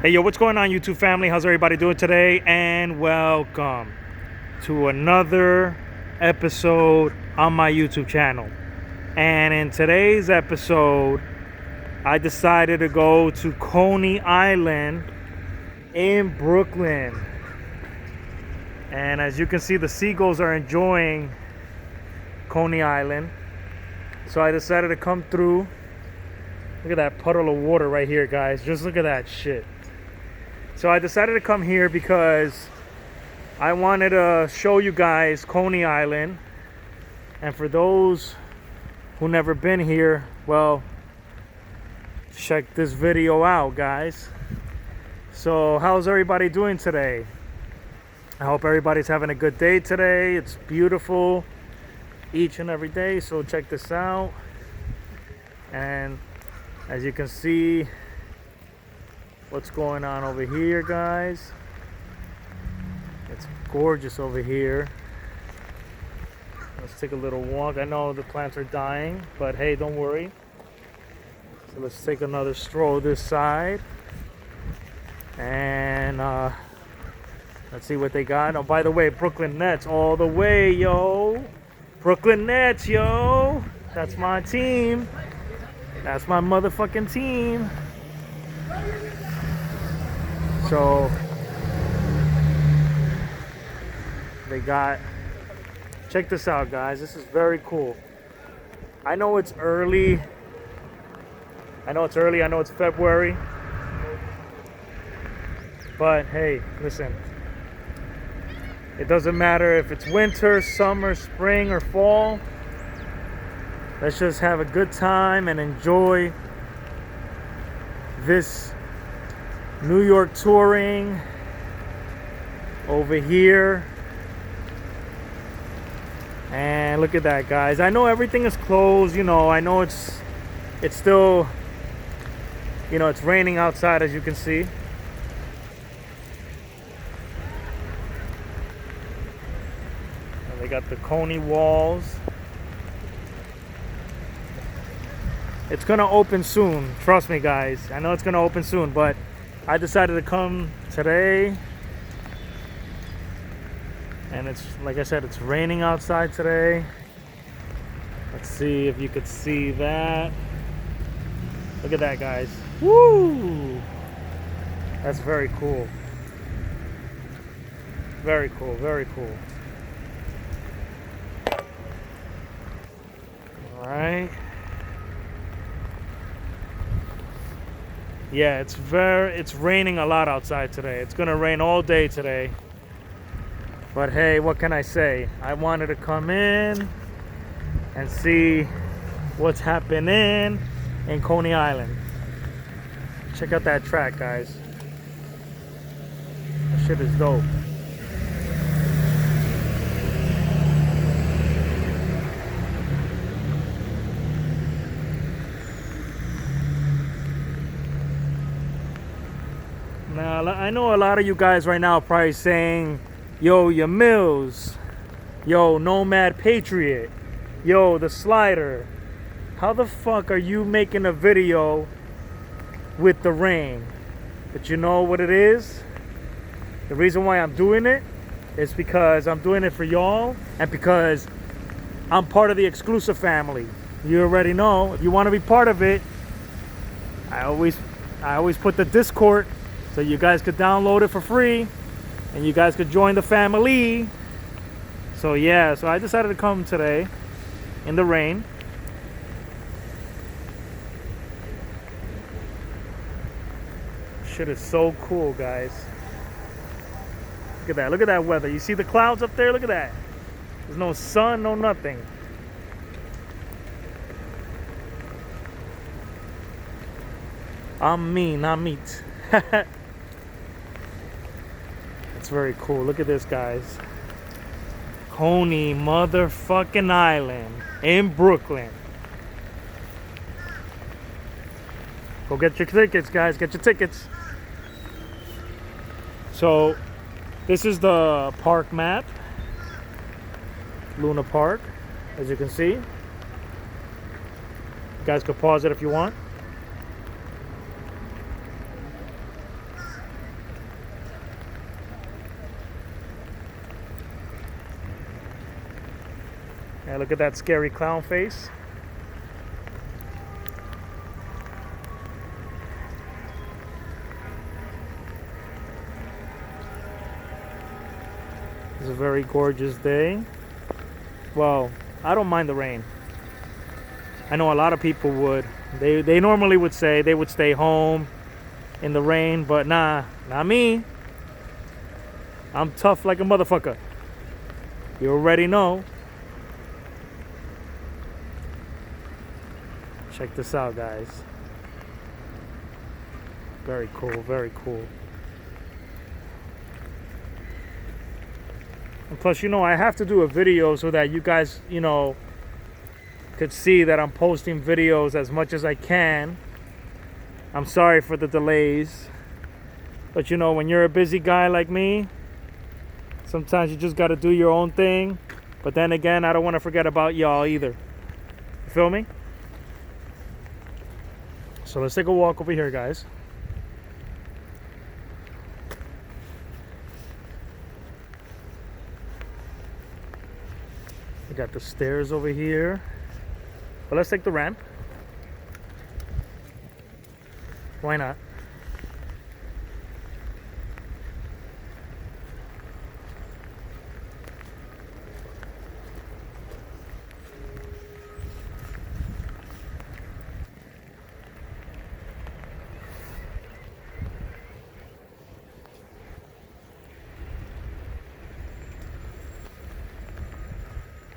Hey, yo, what's going on, YouTube family? How's everybody doing today? And welcome to another episode on my YouTube channel. And in today's episode, I decided to go to Coney Island in Brooklyn. And as you can see, the seagulls are enjoying Coney Island. So I decided to come through. Look at that puddle of water right here, guys. Just look at that shit. So I decided to come here because I wanted to show you guys Coney Island. And for those who never been here, well, check this video out, guys. So how's everybody doing today? I hope everybody's having a good day today. It's beautiful each and every day, so check this out. And as you can see, what's going on over here, guys. It's gorgeous over here. Let's take a little walk. I know the plants are dying, but hey, don't worry. So let's take another stroll this side. And let's see what they got. Oh, by the way, Brooklyn Nets all the way, yo. Brooklyn Nets, yo. That's my team. That's my motherfucking team. So they got, check this out, guys. This is very cool. I know it's early. I know it's February. But hey, listen. It doesn't matter if it's winter, summer, spring, or fall. Let's just have a good time and enjoy this New York touring over here. And look at that, guys. I know everything is closed, you know. I know it's still, you know, it's raining outside, as you can see. And they got the Coney walls. It's gonna open soon, trust me, guys. I know it's gonna open soon, but I decided to come today, and it's, like I said, it's raining outside today. Let's see if you could see that. Look at that, guys. Woo! That's very cool. Very cool, very cool. All right. Yeah, it's raining a lot outside today. It's gonna rain all day today. But hey, what can I say? I wanted to come in and see what's happening in Coney Island. Check out that track, guys. That shit is dope. Now, I know a lot of you guys right now are probably saying, yo, your Mills, yo, Nomad Patriot, yo, the Slider. How the fuck are you making a video with the rain? But you know what it is? The reason why I'm doing it is because I'm doing it for y'all, and because I'm part of the exclusive family. You already know. If you want to be part of it, I always put the Discord, so you guys could download it for free and you guys could join the family. So yeah, so I decided to come today in the rain. Shit is so cool, guys. Look at that. Look at that weather. You see the clouds up there? Look at that. There's no sun, no nothing. I'm me, not meat. It's very cool. Look at this, guys. Coney motherfucking Island in Brooklyn. Go get your tickets, guys. Get your tickets. So, this is the park map. Luna Park, as you can see. You guys could pause it if you want. Yeah, look at that scary clown face. It's a very gorgeous day. Well, I don't mind the rain. I know a lot of people would. They normally would say they would stay home in the rain, but nah, not me. I'm tough like a motherfucker. You already know. Check this out, guys. Very cool, very cool. And plus, I have to do a video so that you guys, could see that I'm posting videos as much as I can. I'm sorry for the delays. But when you're a busy guy like me, sometimes you just got to do your own thing. But then again, I don't want to forget about y'all either. You feel me? So let's take a walk over here, guys. We got the stairs over here. But let's take the ramp. Why not?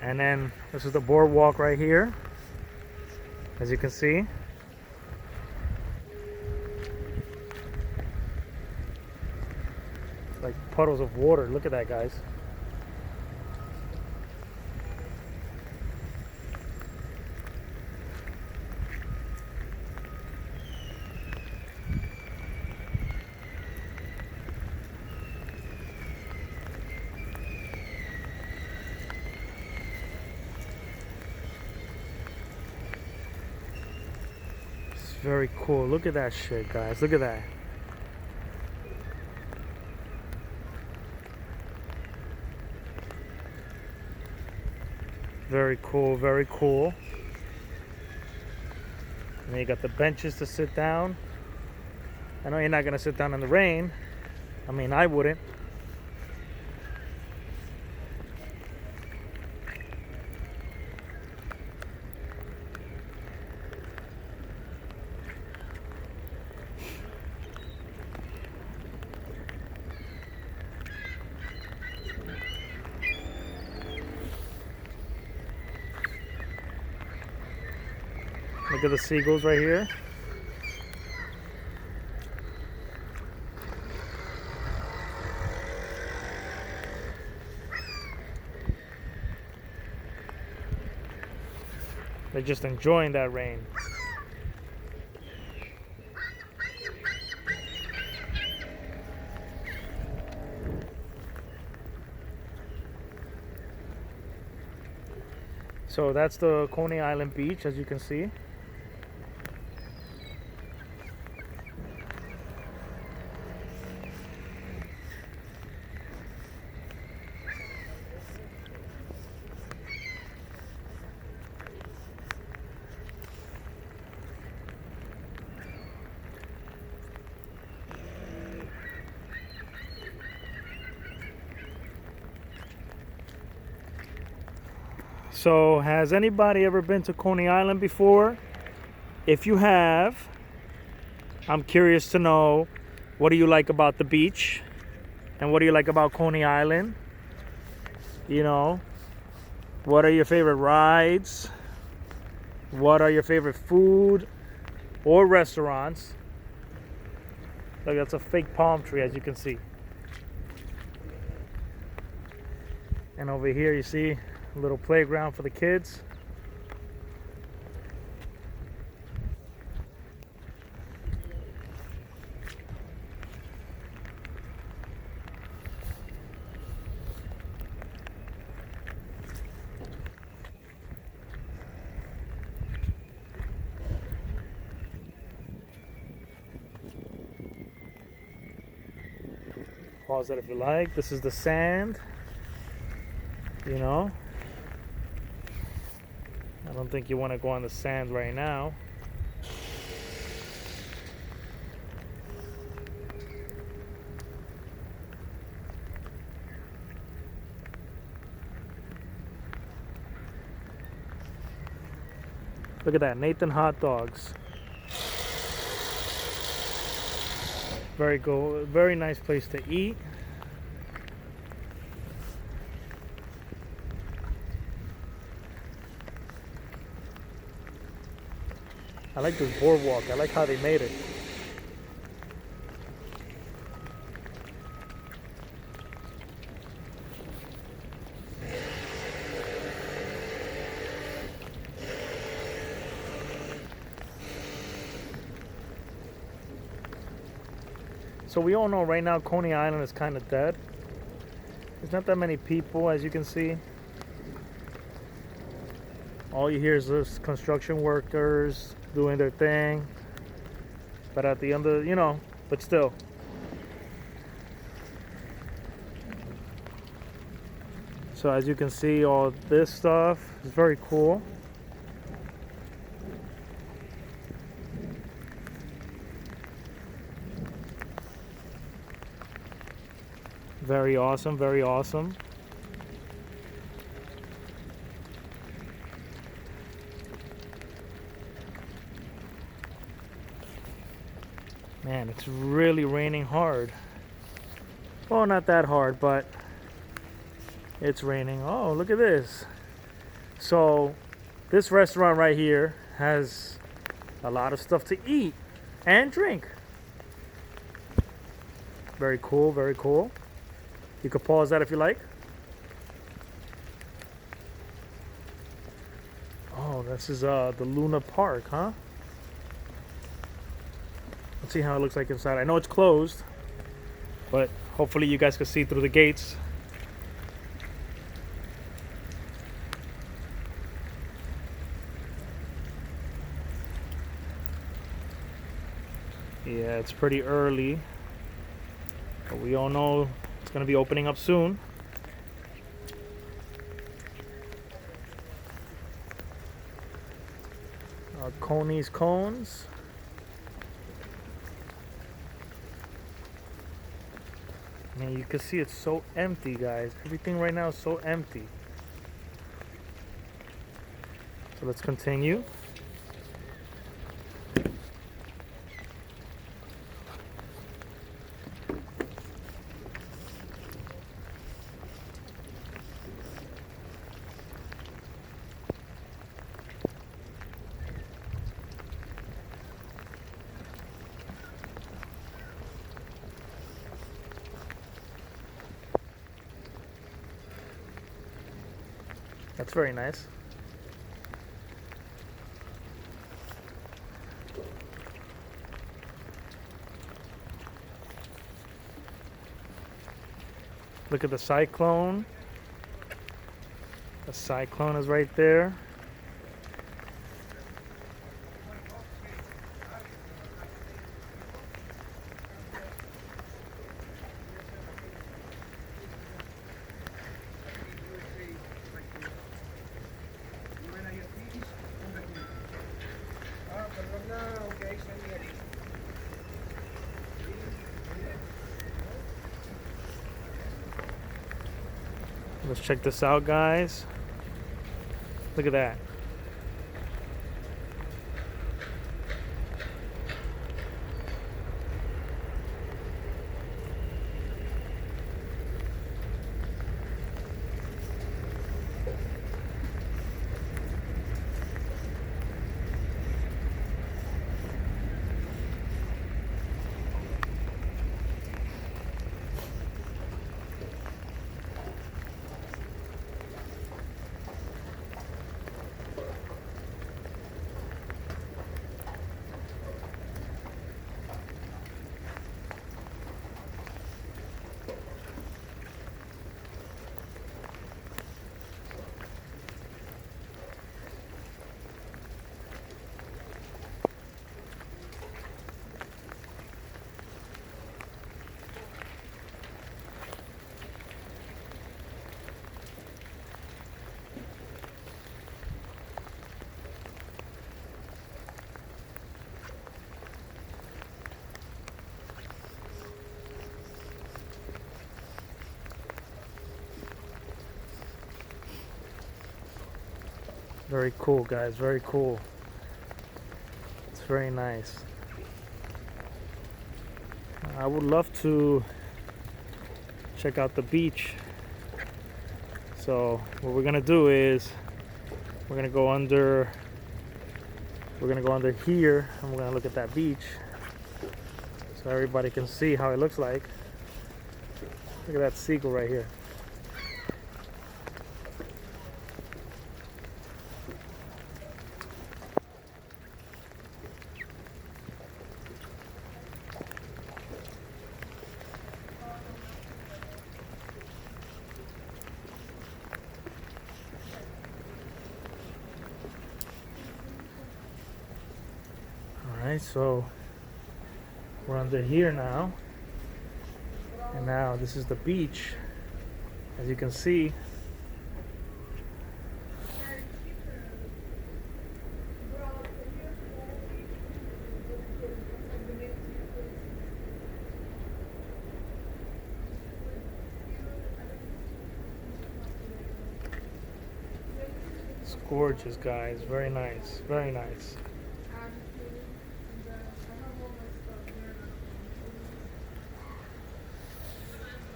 And then this is the boardwalk right here, as you can see. It's like puddles of water. Look at that, guys. Very cool. Look at that shit, guys. Look at that. Very cool, very cool. And then you got the benches to sit down. I know you're not gonna sit down in the rain. I mean, I wouldn't. Look at the seagulls right here. They're just enjoying that rain. So that's the Coney Island beach, as you can see. So, has anybody ever been to Coney Island before? If you have, I'm curious to know, what do you like about the beach? And what do you like about Coney Island? What are your favorite rides? What are your favorite food or restaurants? Look, that's a fake palm tree, as you can see. And over here, you see a little playground for the kids. Pause it if you like. This is the sand. I don't think you want to go on the sand right now. Look at that, Nathan hot dogs. Very nice place to eat. I like this boardwalk. I like how they made it. So we all know right now Coney Island is kind of dead. There's not that many people, as you can see. All you hear is those construction workers doing their thing. But at the end of, but still. So as you can see, all this stuff is very cool. Very awesome, very awesome. Man, it's really raining hard. Well, not that hard, but it's raining. Oh, look at this. So, this restaurant right here has a lot of stuff to eat and drink. Very cool, very cool. You can pause that if you like. Oh, this is the Luna Park, huh? Let's see how it looks like inside. I know it's closed, but hopefully you guys can see through the gates. Yeah, it's pretty early, but we all know it's going to be opening up soon. Coney's cones. Man, you can see it's so empty, guys. Everything right now is so empty. So let's continue. That's very nice. Look at the Cyclone. The Cyclone is right there. Let's check this out, guys. Look at that. Very cool, guys. Very cool. It's very nice. I would love to check out the beach. So what we're gonna do is we're gonna go under here and we're gonna look at that beach so everybody can see how it looks like. Look at that seagull right here. Alright, so we're under here now. And now this is the beach. As you can see, it's gorgeous, guys. Very nice, very nice.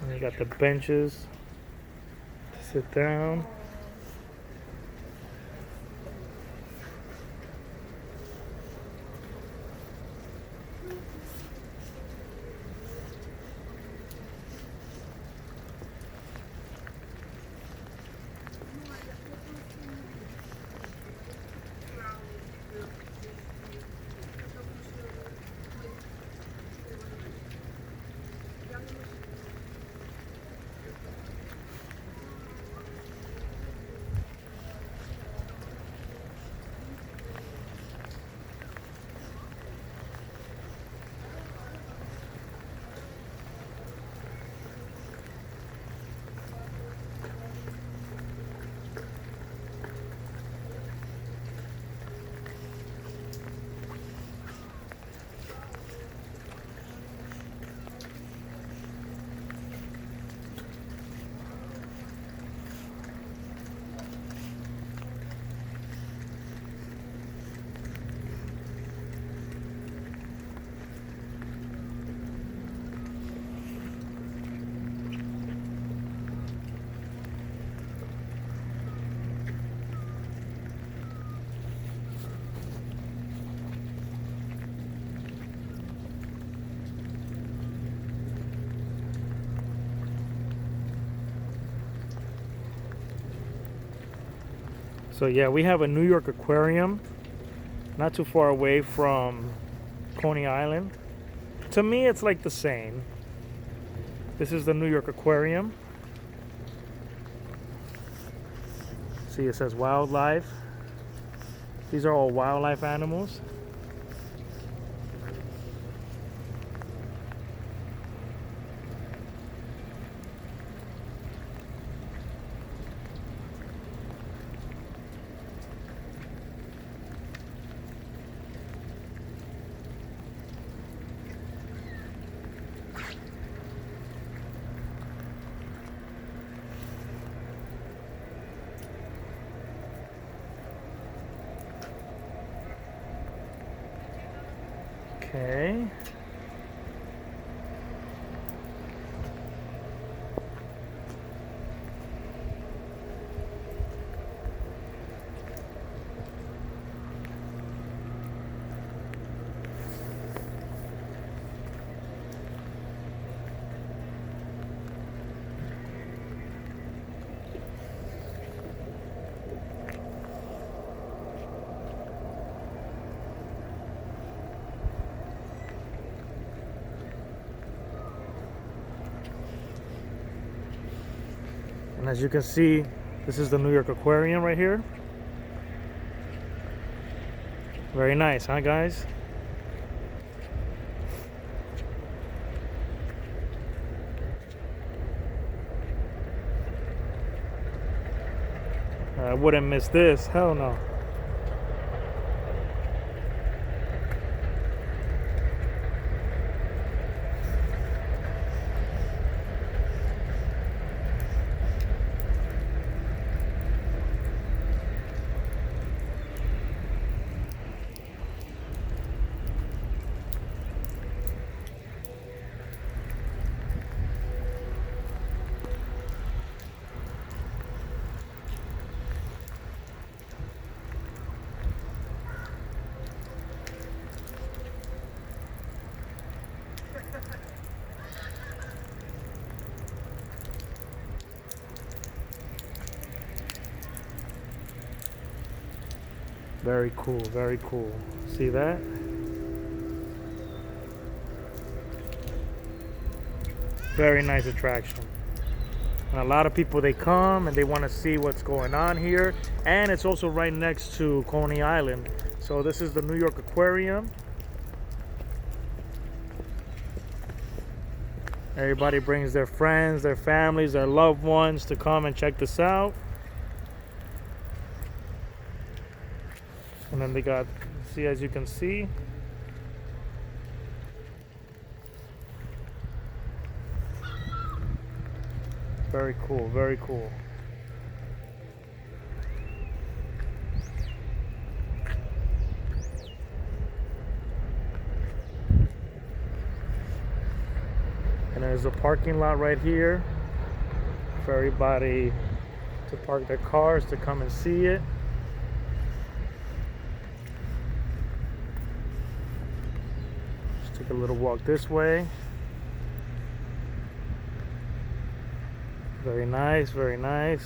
And you got the benches to sit down. So yeah, we have a New York aquarium not too far away from Coney Island. To me, it's like the same. This is the New York aquarium. See, it says wildlife. These are all wildlife animals. Okay. And as you can see, this is the New York aquarium right here. Very nice, huh, guys? I wouldn't miss this. Hell no. Very cool, very cool. See that? Very nice attraction. And a lot of people, they come and they want to see what's going on here. And it's also right next to Coney Island. So this is the New York Aquarium. Everybody brings their friends, their families, their loved ones to come and check this out. And then they got, see, as you can see, very cool, very cool. And there's a parking lot right here for everybody to park their cars to come and see it. Just take a little walk this way. Very nice, very nice.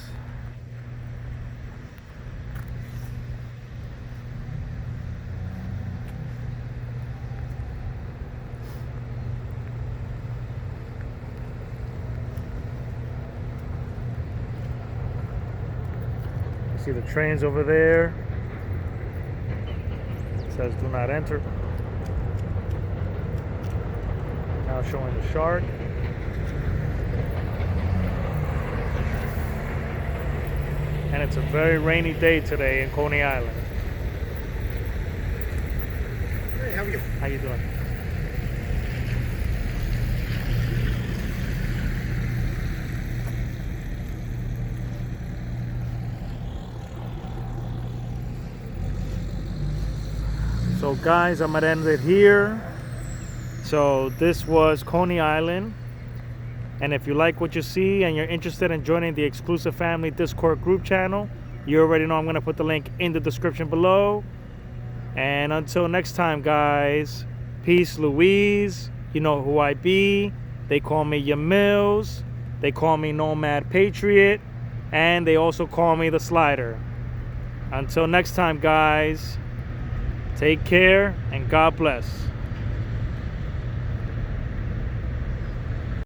See the trains over there. It says do not enter. Now showing the shark. And it's a very rainy day today in Coney Island. Hey, how are you? How you doing? So guys, I'm gonna end it here. So this was Coney Island. And if you like what you see and you're interested in joining the exclusive family Discord group channel, you already know I'm gonna put the link in the description below. And until next time, guys, peace, Louise. You know who I be. They call me your Mills. They call me Nomad Patriot. And they also call me the Slider. Until next time, guys. Take care and God bless.